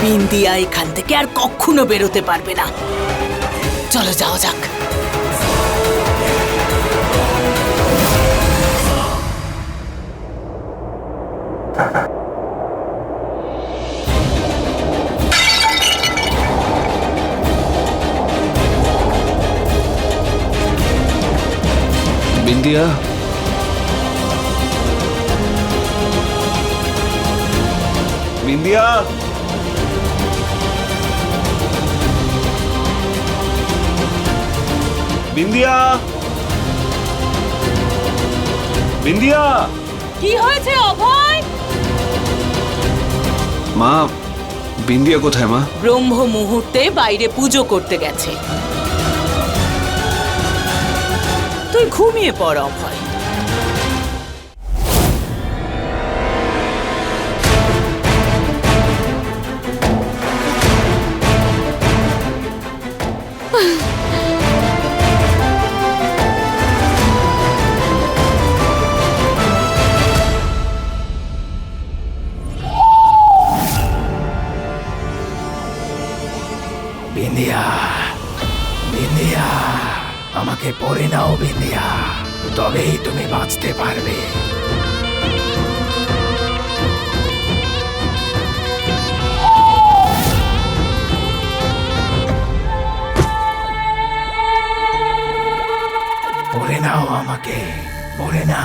বিন্দিয়া এখান থেকে আর কখনো বেরোতে পারবে না। চলো যাওয়া যাক। বিন্দিয়া, বিন্দিয়া, বিন্দিয়া, বিন্দিয়া। কি হয়েছে অভয়? মা, বিন্দিয়া কোথায় মা? ব্রহ্ম মুহূর্তে বাইরে পুজো করতে গেছে। তুই ঘুমিয়ে পড় অভয়। বিন্দিয়া, বিন্দিয়া, আমাকে পড়ে নাও বিন্দিয়া, তবেই তুমি বাঁচতে পারবে। পড়ে নাও আমাকে, পড়ে না।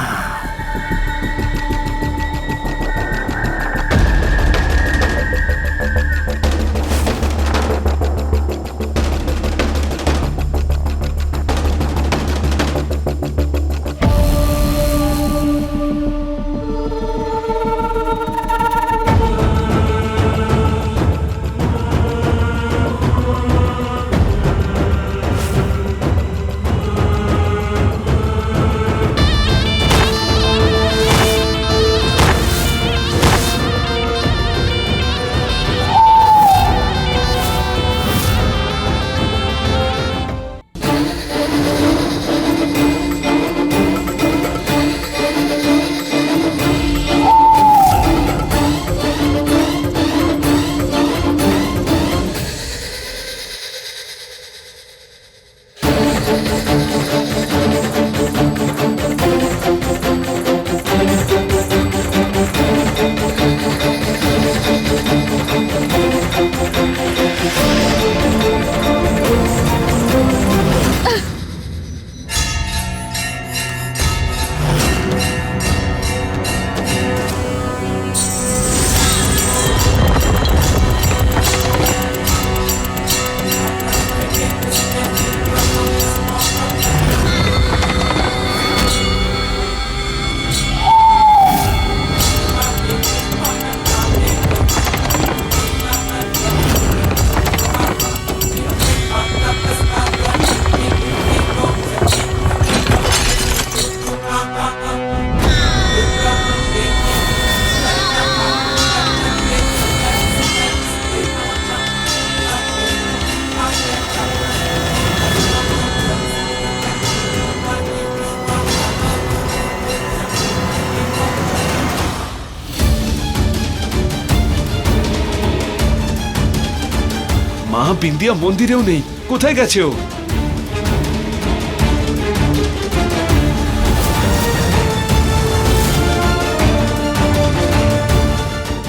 মা, বিন্দিয়া মন্দিরেও নেই। কোথায় গেছে ও?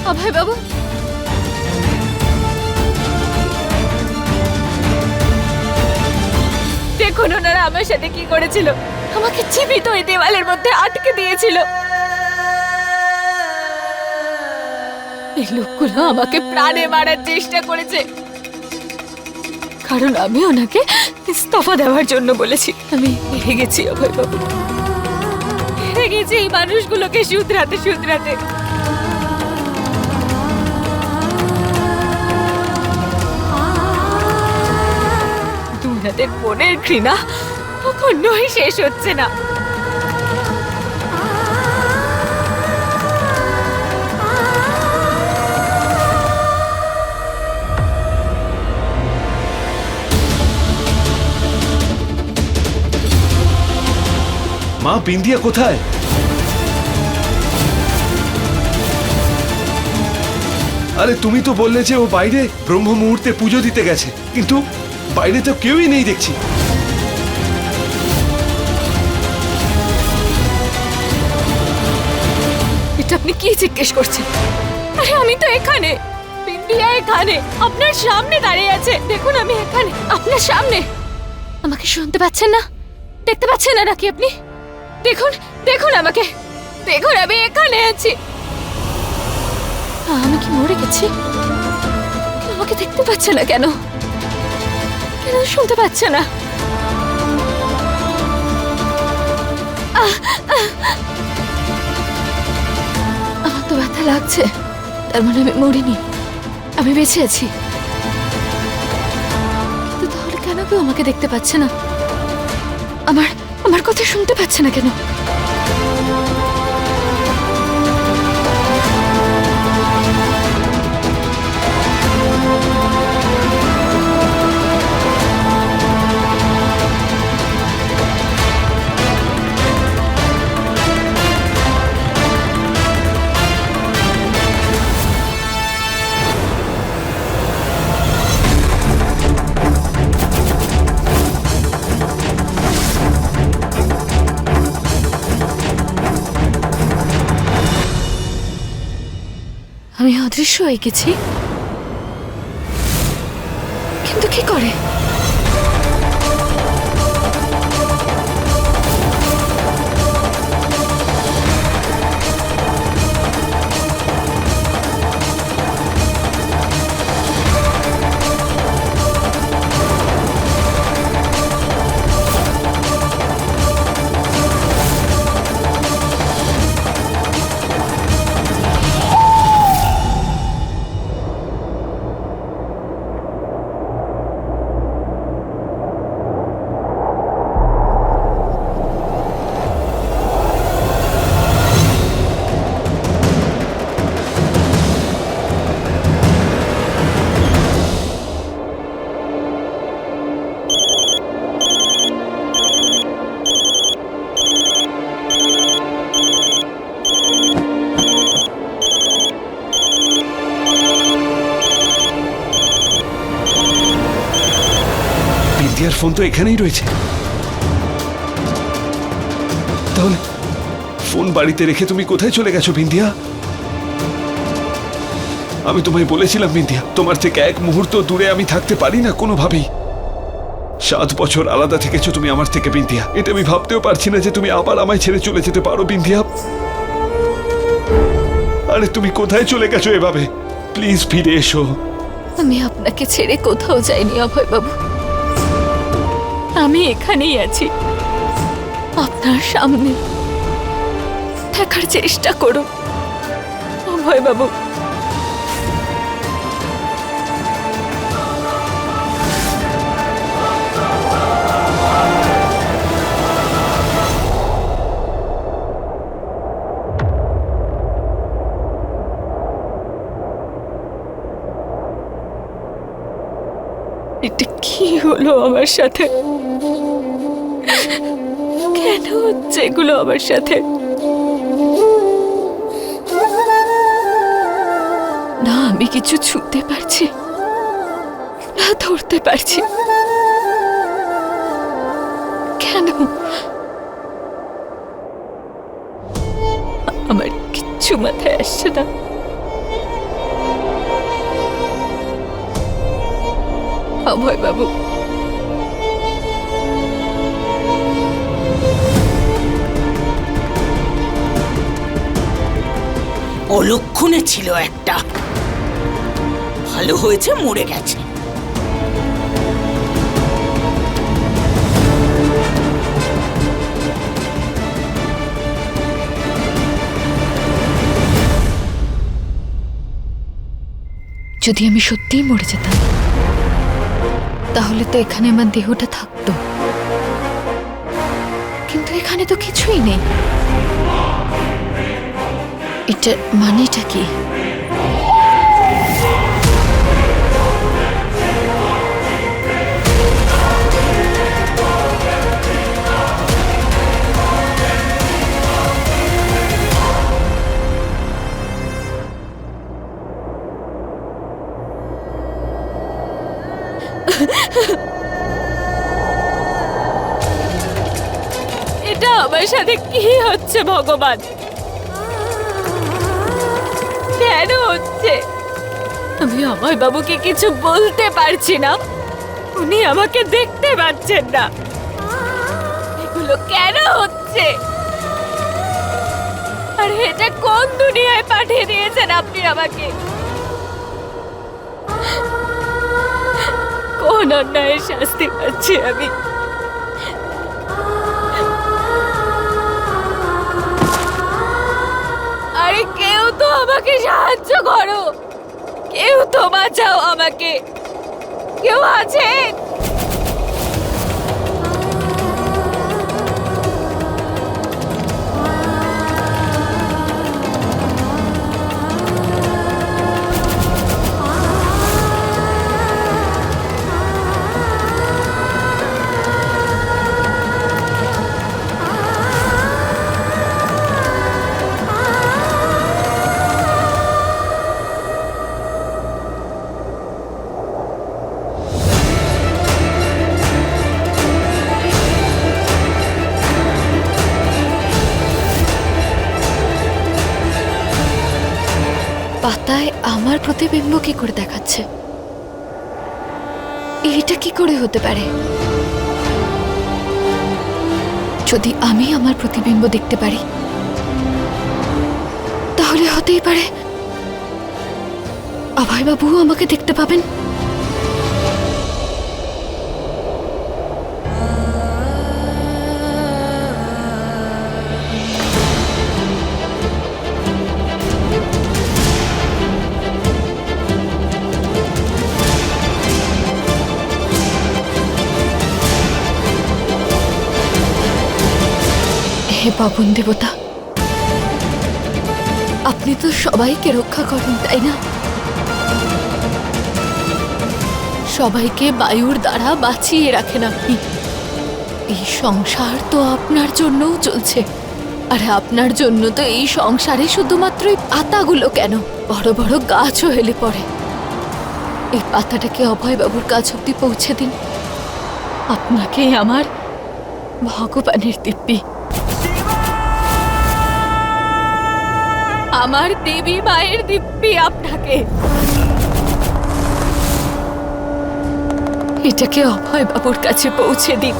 অভয় বাবু, দেখুন ওনারা আমার সাথে কি করেছিল। আমাকে জীবিত ওই দেওয়ালের মধ্যে আটকে দিয়েছিল। এই লোকগুলো আমাকে প্রাণে মারার চেষ্টা করেছে, কারণ আমি ওনাকে ইস্তফা দেওয়ার জন্য বলেছি। আমি হেরে গেছি অভয় বাবু, হেরে গেছি এই মানুষগুলোকে শুধরাতে শুধরাতে। দুনাদের মনের ঘৃণা কখনোই শেষ হচ্ছে না। মা, বিন্দিয়া কোথায়? আরে তুমি তো বললে যে ও বাইরে ব্রহ্ম মুহূর্তে পুজো দিতে গেছে, কিন্তু বাইরে তো কেউই নেই দেখছি। এটা আপনি কি জিজ্ঞেস করছেন? আরে আমি তো এখানে, বিন্দিয়া এখানে আপনার সামনে দাঁড়িয়ে আছে। দেখুন আমি এখানে আপনার সামনে। আমাকে শুনতে পাচ্ছেন না? দেখতে পাচ্ছেন না নাকি আপনি? দেখুন, দেখুন আমাকে, দেখুন আমি এখানে আছি। আমি কি মরে গেছি? আমাকে দেখতে পাচ্ছে না কেন? কেন শুনতে পাচ্ছে না? আমার তো ব্যথা লাগছে, তার মানে আমি মরিনি, আমি বেঁচে আছি। কিন্তু তাহলে কেন কেউ আমাকে দেখতে পাচ্ছে না? আমার আমার কথা শুনতে পাচ্ছে না কেন? আমি অদৃশ্য হয়ে গেছি, কিন্তু কি করে? বিন্দিয়ার ফোন তো এখানেই রয়েছে। তাহলে ফোন বাড়িতে রেখে তুমি কোথায় চলে গেছো বিন্দিয়া? আমি তোমায় বলেছিলাম বিন্দিয়া, তোমার থেকে এক মুহূর্ত দূরে আমি থাকতে পারি না কোনোভাবেই। 7 বছর আলাদা থেকেছো তুমি আমার থেকে বিন্দিয়া, এটা আমি ভাবতেও পারছি না যে তুমি আবার আমায় ছেড়ে চলে যেতে পারো বিন্দিয়া। আরে তুমি কোথায় চলে গেছো এভাবে? প্লিজ ফিরে এসো। আমি আপনাকে ছেড়ে কোথাও যাইনি অভয় বাবু, আমি এখানেই আছি আপনার সামনে। দেখার চেষ্টা করুন অভয় বাবু। এটা কি হলো আমার সাথে? কেন হচ্ছে এগুলো আমার সাথে? না আমি কিছু ছুঁতে পারছি, না ধরতে পারছি। কেন? আমার কিচ্ছু মাথায় আসছে না। অভয় বাবু, অলক্ষণে ছিল একটা, ভালো হয়েছে মরে গেছে। যদি আমি সত্যিই মরে যেতাম তাহলে তো এখানে আমার দেহটা থাকতো, কিন্তু এখানে তো কিছুই নেই। এটা মানেটা কি? এটা আমার সাথে কি হচ্ছে ভগবান? কেন হচ্ছে? আমি অভয় বাবুকে কিছু বলতে পারছি না, উনি আমাকে দেখতে পাচ্ছেন না। এগুলো কেন হচ্ছে? আর এটা কোন দুনিয়ায় পাঠিয়ে দিয়েছেন আপনি আমাকে? কোন অন্যায়ের শাস্তি পাচ্ছি আমি? আরে কেউ তো আমাকে সাহায্য করো, কেউ তো বাঁচাও আমাকে, কেউ আছেন? পাতায় আমার প্রতিবিম্ব কি করে দেখাচ্ছে? এটা কি করে হতে পারে? যদি আমি আমার প্রতিবিম্ব দেখতে পারি তাহলে হতেই পারে অভয়বাবুও আমাকে দেখতে পাবেন। হে পাবন দেবতা, আপনি তো সবাইকে রক্ষা করেন, তাই না? সবাইকে বায়ুর দ্বারা বাঁচিয়ে রাখেন আপনি। এই সংসার তো আপনার জন্যও চলছে, আর আপনার জন্য তো এই সংসারে শুধুমাত্র এই পাতাগুলো কেন, বড় বড় গাছও হেলে পড়ে। এই পাতাটাকে অভয়বাবুর কাছ অব্দি পৌঁছে দিন। আপনাকেই আমার ভগবানের দিব্যি, আমার দেবী মায়ের দিব্যি আপনাকে। এটাকে অভয়বাবুর কাছে পৌঁছে দিন।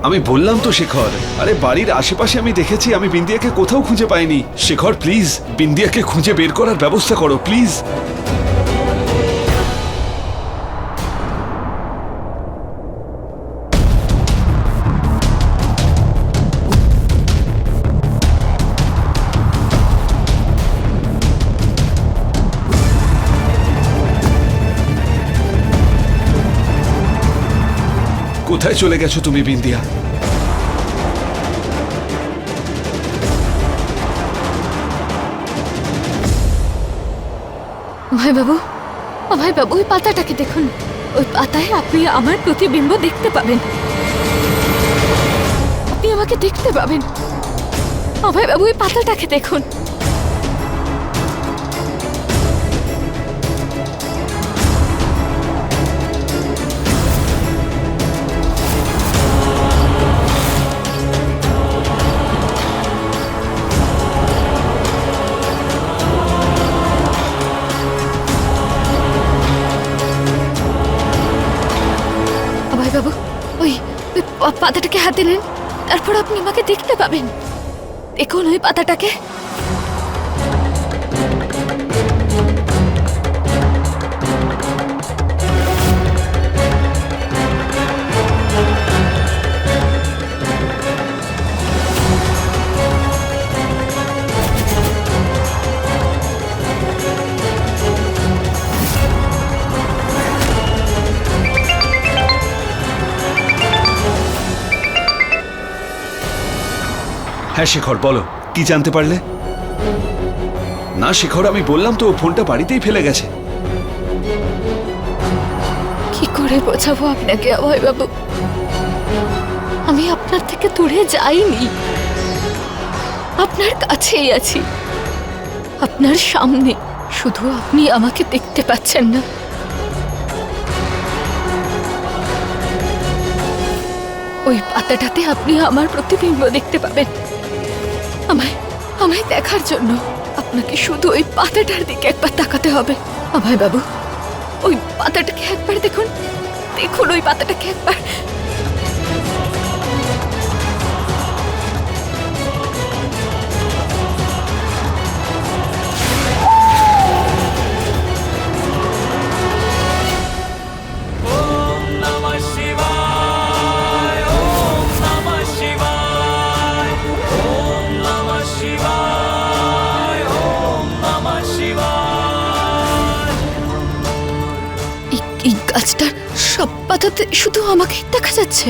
আমি বললাম তো শেখর, আরে বাড়ির আশেপাশে আমি দেখেছি, আমি বিন্দিয়াকে কোথাও খুঁজে পাইনি। শেখর প্লিজ বিন্দিয়াকে খুঁজে বের করার ব্যবস্থা করো প্লিজ। কোথায় চলে গেছো তুমি বিন্দিয়া? অভয়বাবু, অভয়বাবু, ওই পাতাটাকে দেখুন। ওই পাতায় আপনি আমার প্রতিবিম্ব দেখতে পাবেন। আপনি আমাকে দেখতে পাবেন। অভয়বাবু, ওই পাতাটাকে দেখুন। অভয়বাবু, ওই পাতাটাকে হাতে নেন, তারপর আপনি আমাকে দেখতে পাবেন। দেখুন ওই পাতাটাকে। হ্যাঁ শেখর বলো, কি জানতে পারলে? না শেখর, আমি বললাম তো, ফোনটা বাড়িতেই ফেলে গেছে। কি করে বোঝাবো আপনাকে অভয়বাবু? আমি আপনার থেকে দূরে যাইনি, আপনার কাছেই আছি, আপনার সামনে। শুধু আপনি আমাকে দেখতে পাচ্ছেন না। ওই পাতাটাতে আপনি আমার প্রতিবিম্ব দেখতে পাবেন। আমায় আমায় দেখার জন্য আপনাকে শুধু ওই পাতাটার দিকে একবার তাকাতে হবে। আমায় বাবু, ওই পাতাটাকে একবার দেখুন, দেখুন ওই পাতাটাকে একবার। এই গাছটার সব পাতাতে শুধু আমাকেই দেখা যাচ্ছে।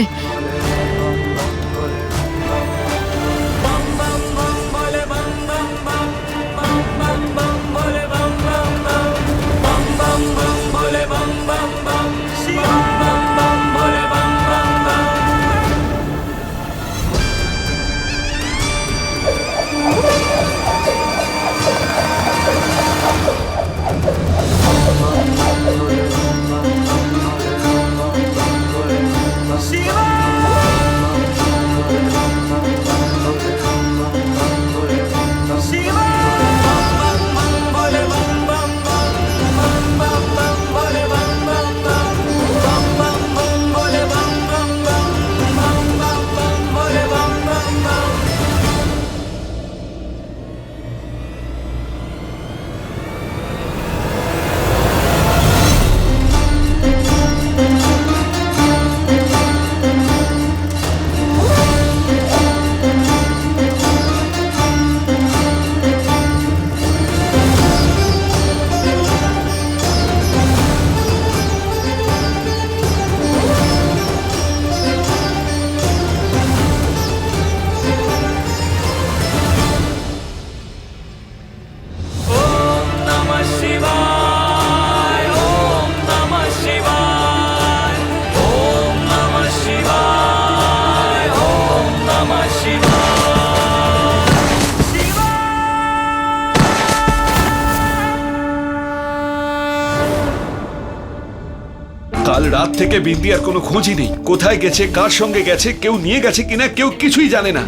কাল রাত থেকে বিন্দিয়ার কোনো খোঁজই নেই। কোথায় গেছে, কার সঙ্গে গেছে, কেউ নিয়ে গেছে কিনা কেউ কিছুই জানে না।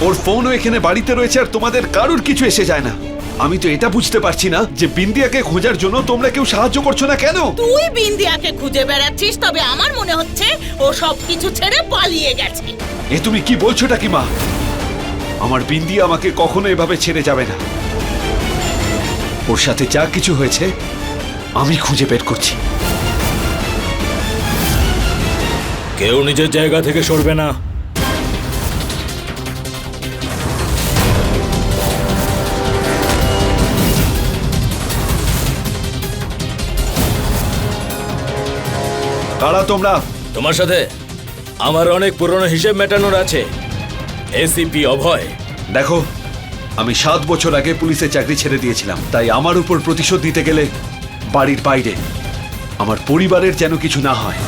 ওর ফোনও এখানে বাড়িতে রয়েছে আর তোমাদের কারুর কিছু এসে যায় না। আমি তো এটা বুঝতে পারছি না যে বিন্দিয়াকে খোঁজার জন্য তোমরা কেউ সাহায্য করছো না কেন? তুই বিন্দিয়াকে খুঁজে বেড়াচ্ছিস, তবে আমার মনে হচ্ছে ও সবকিছু ছেড়ে পালিয়ে গেছে। এ তুমি কি বলছোটা কি মা? আমার বিন্দিয়া আমাকে কখনো এভাবে ছেড়ে যাবে না। ওর সাথে যা কিছু হয়েছে আমি খুঁজে বের করছি। কেউ নিজের জায়গা থেকে সরবে না। কারা তোমরা? তোমার সাথে আমার অনেক পুরনো হিসেব মেটানোর আছে। এসিপি অভয়। দেখো, আমি 7 বছর আগে পুলিশে চাকরি ছেড়ে দিয়েছিলাম, তাই আমার উপর প্রতিশোধ দিতে গেলে বাড়ির বাইরে আমার পরিবারের যেন কিছু না হয়।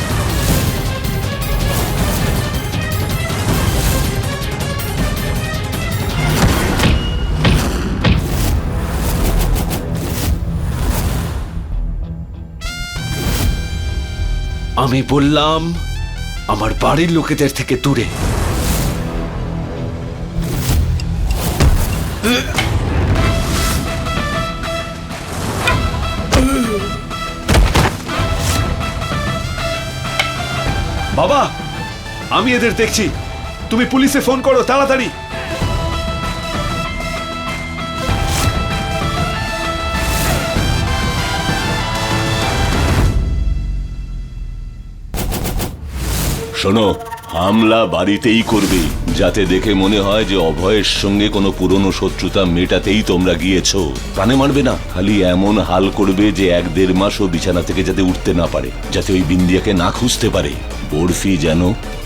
আমি বললাম আমার বাড়ির লোকেদের থেকে দূরে। বাবা, আমি এদের দেখছি। তুমি পুলিশে ফোন করো তাড়াতাড়ি। শোনো, হামলা বাড়িতেই করবে, যাতে দেখে মনে হয় যে অভয়ের সঙ্গে কোনো পুরনো শত্রুতা মেটাতেই তোমরা গিয়েছো। প্রাণে মারবে না, খালি এমন হাল করবে যে 1-1.5 মাসও বিছানা থেকে যাতে উঠতে না পারে, যাতে ওই বিন্দিয়াকে না খুঁজতে পারে। বরফি যেন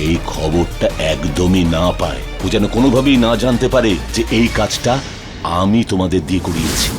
এই খবরটা একদমই না পায়, ও যেন কোনোভাবেই না জানতে পারে যে এই কাজটা আমি তোমাদের দিয়ে করিয়েছি।